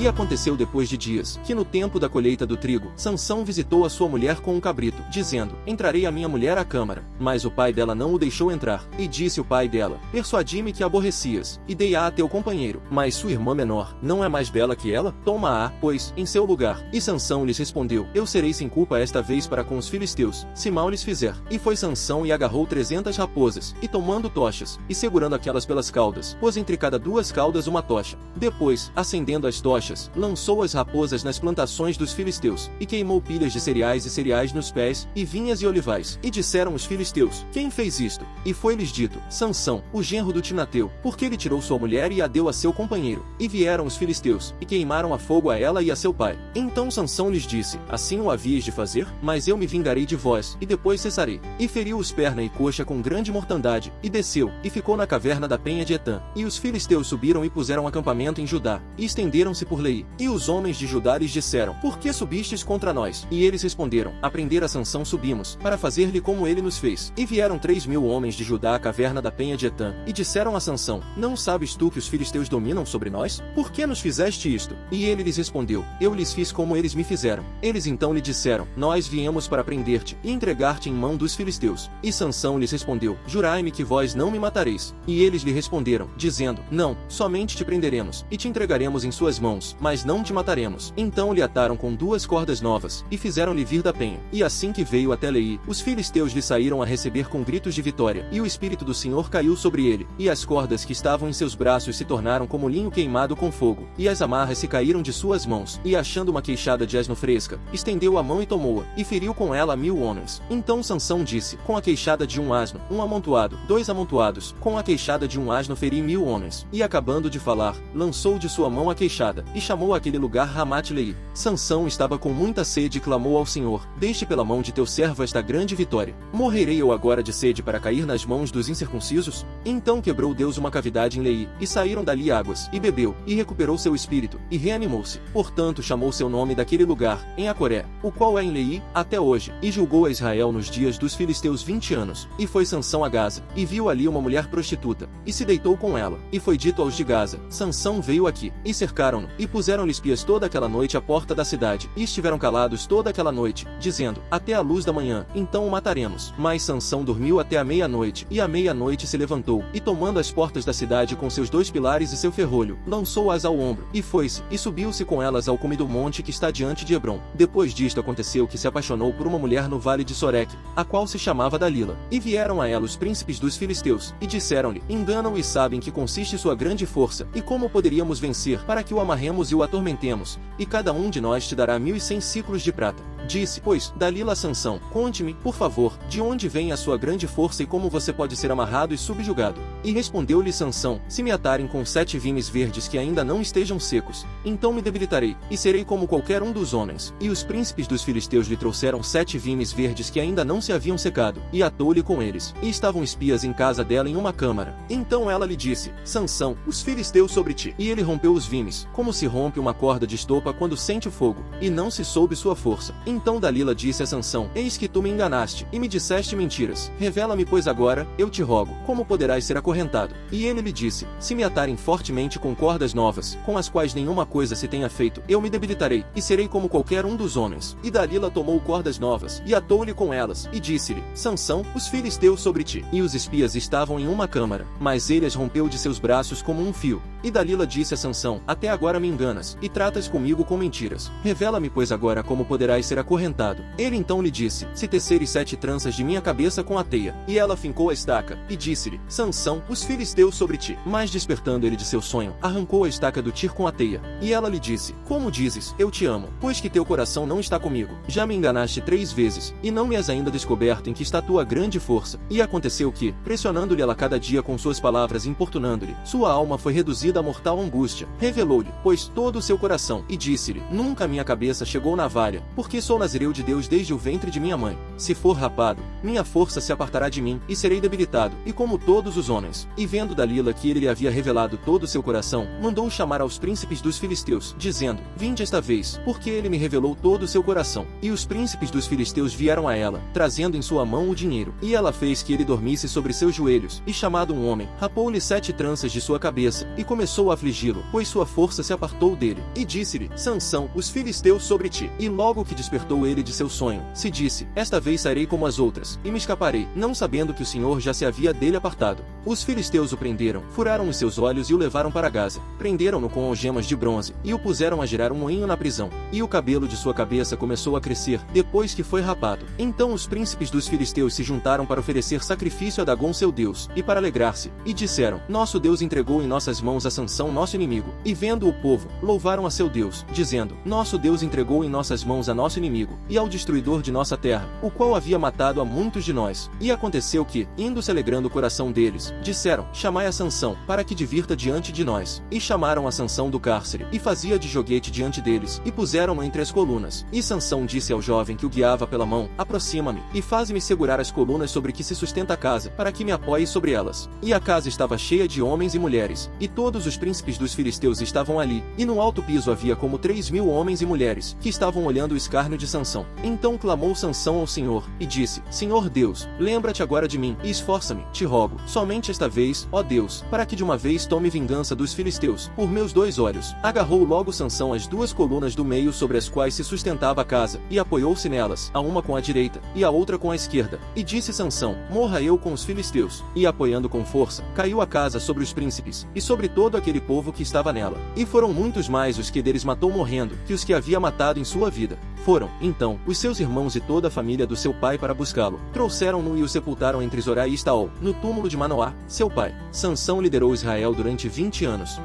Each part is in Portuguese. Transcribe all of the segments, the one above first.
E aconteceu depois de dias, que no tempo da colheita do trigo, Sansão visitou a sua mulher com um cabrito, dizendo: entrarei a minha mulher à câmara. Mas o pai dela não o deixou entrar. E disse o pai dela: persuadi-me que aborrecias, e dei-a a teu companheiro. Mas sua irmã menor não é mais bela que ela? Toma-a, pois, em seu lugar. E Sansão lhes respondeu: eu serei sem culpa esta vez para com os filisteus, se mal lhes fizer. E foi Sansão e agarrou 300 raposas, e tomando tochas, e segurando aquelas pelas caudas, pôs entre cada duas caudas uma tocha. Depois, acendendo as tochas, lançou as raposas nas plantações dos filisteus, e queimou pilhas de cereais nos pés, e vinhas e olivais. E disseram os filisteus: quem fez isto? E foi-lhes dito: Sansão, o genro do Timnateu, porque ele tirou sua mulher e a deu a seu companheiro. E vieram os filisteus, e queimaram a fogo a ela e a seu pai. Então Sansão lhes disse: assim o havíeis de fazer? Mas eu me vingarei de vós, e depois cessarei. E feriu-os perna e coxa com grande mortandade, e desceu, e ficou na caverna da penha de Etã. E os filisteus subiram e puseram acampamento em Judá, e estenderam-se por Leí. E os homens de Judá lhes disseram: por que subistes contra nós? E eles responderam: a prender a Sansão subimos, para fazer-lhe como ele nos fez. E vieram 3.000 homens de Judá à caverna da penha de Etã, e disseram a Sansão: não sabes tu que os filisteus dominam sobre nós? Por que nos fizeste isto? E ele lhes respondeu: eu lhes fiz como eles me fizeram. Eles então lhe disseram: nós viemos para prender-te e entregar-te em mão dos filisteus. E Sansão lhes respondeu: jurai-me que vós não me matareis. E eles lhe responderam, dizendo: não, somente te prenderemos, e te entregaremos em suas mãos, mas não te mataremos. Então lhe ataram com 2 cordas novas, e fizeram-lhe vir da penha. E assim que veio até Leí, os filisteus lhe saíram a receber com gritos de vitória, e o Espírito do Senhor caiu sobre ele, e as cordas que estavam em seus braços se tornaram como linho queimado com fogo, e as amarras se caíram de suas mãos, e achando uma queixada de asno fresca, estendeu a mão e tomou-a, e feriu com ela 1.000 homens. Então Sansão disse: com a queixada de um asno, um amontoado, 2 amontoados, com a queixada de um asno feri 1.000 homens. E acabando de falar, lançou de sua mão a queixada, e chamou aquele lugar Ramate-Leí. Sansão estava com muita sede e clamou ao Senhor: deixe pela mão de teu servo esta grande vitória. Morrerei eu agora de sede para cair nas mãos dos incircuncisos? Então quebrou Deus uma cavidade em Leí, e saíram dali águas, e bebeu, e recuperou seu espírito, e reanimou-se. Portanto chamou seu nome daquele lugar, em Acoré, o qual é em Leí, até hoje, e julgou a Israel nos dias dos filisteus 20 anos. E foi Sansão a Gaza, e viu ali uma mulher prostituta, e se deitou com ela. E foi dito aos de Gaza: Sansão veio aqui. E cercaram-no, e puseram-lhe espias toda aquela noite à porta da cidade, e estiveram calados toda aquela noite, dizendo: até a luz da manhã, então o mataremos. Mas Sansão dormiu até a meia-noite, e à meia-noite se levantou, e tomando as portas da cidade com seus 2 pilares e seu ferrolho, lançou-as ao ombro, e foi-se, e subiu-se com elas ao cume do monte que está diante de Hebrom. Depois disto aconteceu que se apaixonou por uma mulher no vale de Soreque, a qual se chamava Dalila. E vieram a ela os príncipes dos filisteus, e disseram-lhe: enganam e sabem que consiste sua grande força, e como poderíamos vencer, para que o amarremos e o atormentemos, e cada um de nós te dará 1.100 siclos de prata. Disse, pois, Dalila a Sansão: conte-me, por favor, de onde vem a sua grande força e como você pode ser amarrado e subjugado. E respondeu-lhe Sansão: se me atarem com 7 vimes verdes que ainda não estejam secos, então me debilitarei, e serei como qualquer um dos homens. E os príncipes dos filisteus lhe trouxeram 7 vimes verdes que ainda não se haviam secado, e atou-lhe com eles. E estavam espias em casa dela em uma câmara. Então ela lhe disse: Sansão, os filisteus sobre ti. E ele rompeu os vimes, como se rompe uma corda de estopa quando sente o fogo, e não se soube sua força. Então Dalila disse a Sansão: eis que tu me enganaste, e me disseste mentiras. Revela-me pois agora, eu te rogo, como poderás ser acorrentado. E ele lhe disse: se me atarem fortemente com cordas novas, com as quais nenhuma coisa se tenha feito, eu me debilitarei, e serei como qualquer um dos homens. E Dalila tomou cordas novas, e atou-lhe com elas, e disse-lhe: Sansão, os filisteus sobre ti. E os espias estavam em uma câmara, mas ele as rompeu de seus braços como um fio. E Dalila disse a Sansão: até agora me enganas, e tratas comigo com mentiras. Revela-me pois agora como poderás ser acorrentado. Ele então lhe disse: se teceres 7 tranças de minha cabeça com a teia. E ela fincou a estaca, e disse-lhe: Sansão, os filisteus sobre ti. Mas despertando ele de seu sonho, arrancou a estaca do tir com a teia. E ela lhe disse: como dizes, eu te amo, pois que teu coração não está comigo. Já me enganaste 3 vezes, e não me has ainda descoberto em que está tua grande força. E aconteceu que, pressionando-lhe ela cada dia com suas palavras e importunando-lhe, sua alma foi reduzida a mortal angústia. Revelou-lhe, pois, todo o seu coração, e disse-lhe: nunca a minha cabeça chegou na valha, porque sou nazireu de Deus desde o ventre de minha mãe. Se for rapado, minha força se apartará de mim, e serei debilitado, e como todos os homens. E vendo Dalila que ele lhe havia revelado todo o seu coração, mandou chamar aos príncipes dos filisteus, dizendo: vinde esta vez, porque ele me revelou todo o seu coração. E os príncipes dos filisteus vieram a ela, trazendo em sua mão o dinheiro. E ela fez que ele dormisse sobre seus joelhos, e chamado um homem, rapou-lhe 7 tranças de sua cabeça, e começou começou a afligi-lo, pois sua força se apartou dele. E disse-lhe: Sansão, os filisteus sobre ti. E logo que despertou ele de seu sonho, se disse: Esta vez sairei como as outras, e me escaparei, não sabendo que o Senhor já se havia dele apartado. Os filisteus o prenderam, furaram os seus olhos e o levaram para Gaza. Prenderam-no com algemas de bronze, e o puseram a girar um moinho na prisão. E o cabelo de sua cabeça começou a crescer, depois que foi rapado. Então os príncipes dos filisteus se juntaram para oferecer sacrifício a Dagom seu Deus, e para alegrar-se, e disseram: Nosso Deus entregou em nossas mãos a Sansão nosso inimigo. E vendo o povo, louvaram a seu Deus, dizendo: Nosso Deus entregou em nossas mãos a nosso inimigo, e ao destruidor de nossa terra, o qual havia matado a muitos de nós. E aconteceu que, indo-se alegrando o coração deles, disseram: Chamai a Sansão, para que divirta diante de nós. E chamaram a Sansão do cárcere, e fazia de joguete diante deles, e puseram-no entre as colunas. E Sansão disse ao jovem que o guiava pela mão: Aproxima-me, e faz-me segurar as colunas sobre que se sustenta a casa, para que me apoie sobre elas. E a casa estava cheia de homens e mulheres, e todos os príncipes dos filisteus estavam ali, e no alto piso havia como 3.000 homens e mulheres, que estavam olhando o escárnio de Sansão. Então clamou Sansão ao Senhor, e disse: Senhor Deus, lembra-te agora de mim, e esforça-me, te rogo, somente esta vez, ó Deus, para que de uma vez tome vingança dos filisteus, por meus 2 olhos. Agarrou logo Sansão as 2 colunas do meio sobre as quais se sustentava a casa, e apoiou-se nelas, a uma com a direita, e a outra com a esquerda. E disse Sansão: Morra eu com os filisteus. E apoiando com força, caiu a casa sobre os príncipes, e sobre todo aquele povo que estava nela. E foram muitos mais os que deles matou morrendo, que os que havia matado em sua vida. Foram, então, os seus irmãos e toda a família do seu pai para buscá-lo. Trouxeram-no e o sepultaram entre Zorá e Estaol, no túmulo de Manoá, seu pai. Sansão liderou Israel durante 20 anos.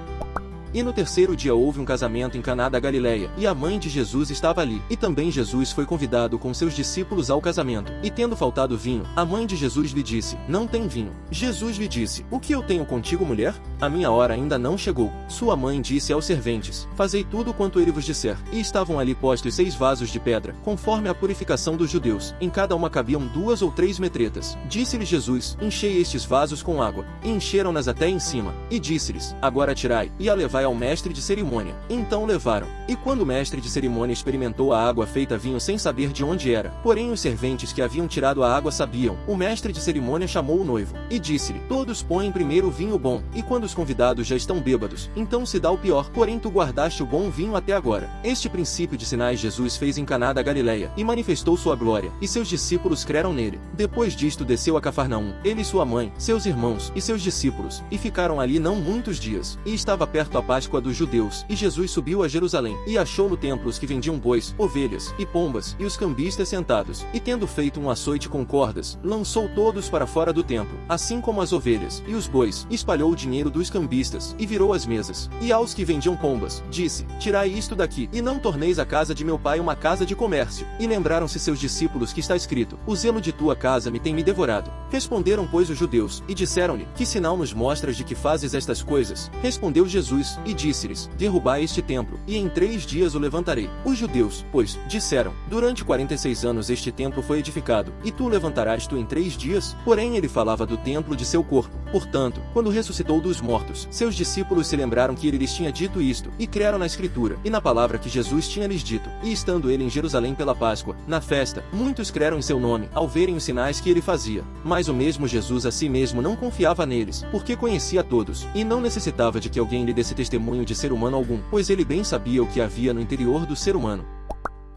E no 3º dia houve um casamento em Caná da Galileia, e a mãe de Jesus estava ali. E também Jesus foi convidado com seus discípulos ao casamento. E tendo faltado vinho, a mãe de Jesus lhe disse: Não tem vinho. Jesus lhe disse: O que eu tenho contigo, mulher? A minha hora ainda não chegou. Sua mãe disse aos serventes: Fazei tudo quanto ele vos disser. E estavam ali postos 6 vasos de pedra, conforme a purificação dos judeus. Em cada uma cabiam 2 ou 3 metretas. Disse-lhe Jesus: Enchei estes vasos com água. E encheram-nas até em cima. E disse-lhes: Agora tirai, e a levai ao mestre de cerimônia. Então levaram. E quando o mestre de cerimônia experimentou a água feita vinho sem saber de onde era, porém os serventes que haviam tirado a água sabiam, o mestre de cerimônia chamou o noivo, e disse-lhe: Todos põem primeiro o vinho bom, e quando os convidados já estão bêbados, então se dá o pior, porém tu guardaste o bom vinho até agora. Este princípio de sinais Jesus fez em Caná da Galileia, e manifestou sua glória, e seus discípulos creram nele. Depois disto desceu a Cafarnaum, ele e sua mãe, seus irmãos, e seus discípulos, e ficaram ali não muitos dias. E estava perto a Páscoa dos judeus, e Jesus subiu a Jerusalém, e achou no templo os que vendiam bois, ovelhas, e pombas, e os cambistas sentados, e tendo feito um açoite com cordas, lançou todos para fora do templo, assim como as ovelhas, e os bois, espalhou o dinheiro dos cambistas, e virou as mesas. E aos que vendiam pombas, disse: Tirai isto daqui, e não torneis a casa de meu pai uma casa de comércio. E lembraram-se seus discípulos que está escrito: O zelo de tua casa me tem me devorado. Responderam, pois, os judeus, e disseram-lhe: Que sinal nos mostras de que fazes estas coisas? Respondeu Jesus, e disse-lhes: Derrubai este templo, e em 3 dias o levantarei. Os judeus, pois, disseram: Durante 46 anos este templo foi edificado, e tu levantarás tu em 3 dias? Porém ele falava do templo de seu corpo. Portanto, quando ressuscitou dos mortos, seus discípulos se lembraram que ele lhes tinha dito isto, e creram na Escritura, e na palavra que Jesus tinha lhes dito. E estando ele em Jerusalém pela Páscoa, na festa, muitos creram em seu nome, ao verem os sinais que ele fazia. Mas o mesmo Jesus a si mesmo não confiava neles, porque conhecia a todos, e não necessitava de que alguém lhe desse testemunho de ser humano algum, pois ele bem sabia o que havia no interior do ser humano.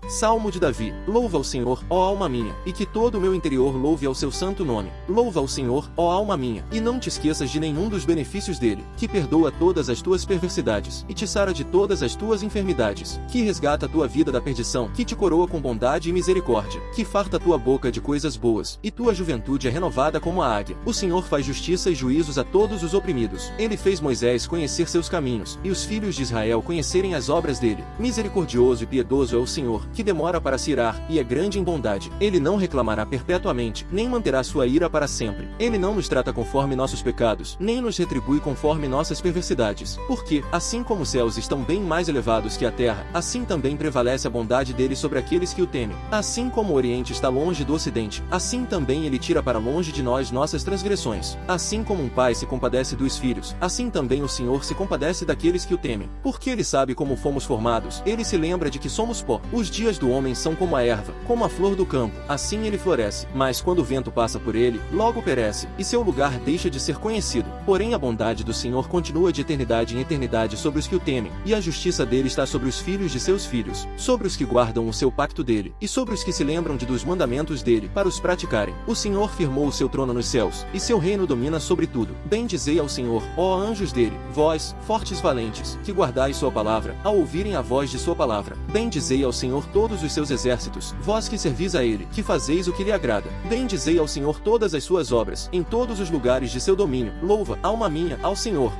Salmo de Davi. Louva ao Senhor, ó alma minha, e que todo o meu interior louve ao seu santo nome. Louva ao Senhor, ó alma minha, e não te esqueças de nenhum dos benefícios dele, que perdoa todas as tuas perversidades, e te sara de todas as tuas enfermidades, que resgata a tua vida da perdição, que te coroa com bondade e misericórdia, que farta a tua boca de coisas boas, e tua juventude é renovada como a águia. O Senhor faz justiça e juízos a todos os oprimidos. Ele fez Moisés conhecer seus caminhos, e os filhos de Israel conhecerem as obras dele. Misericordioso e piedoso é o Senhor, que demora para se irar, e é grande em bondade. Ele não reclamará perpetuamente, nem manterá sua ira para sempre. Ele não nos trata conforme nossos pecados, nem nos retribui conforme nossas perversidades. Porque, assim como os céus estão bem mais elevados que a terra, assim também prevalece a bondade dele sobre aqueles que o temem. Assim como o Oriente está longe do Ocidente, assim também ele tira para longe de nós nossas transgressões. Assim como um pai se compadece dos filhos, assim também o Senhor se compadece daqueles que o temem. Porque ele sabe como fomos formados, ele se lembra de que somos pó. Os dias dias do homem são como a erva, como a flor do campo, assim ele floresce, mas quando o vento passa por ele, logo perece, e seu lugar deixa de ser conhecido. Porém a bondade do Senhor continua de eternidade em eternidade sobre os que o temem, e a justiça dele está sobre os filhos de seus filhos, sobre os que guardam o seu pacto dele, e sobre os que se lembram dos mandamentos dele, para os praticarem. O Senhor firmou o seu trono nos céus, e seu reino domina sobre tudo. Bendizei ao Senhor, ó anjos dele, vós, fortes valentes, que guardais sua palavra, ao ouvirem a voz de sua palavra. Bendizei ao Senhor todos os seus exércitos, vós que servis a ele, que fazeis o que lhe agrada. Bendizei ao Senhor todas as suas obras, em todos os lugares de seu domínio. Louva, alma minha, ao Senhor.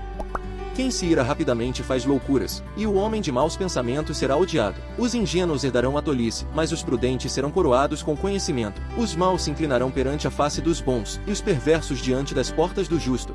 Quem se ira rapidamente faz loucuras, e o homem de maus pensamentos será odiado. Os ingênuos herdarão a tolice, mas os prudentes serão coroados com conhecimento. Os maus se inclinarão perante a face dos bons, e os perversos diante das portas do justo.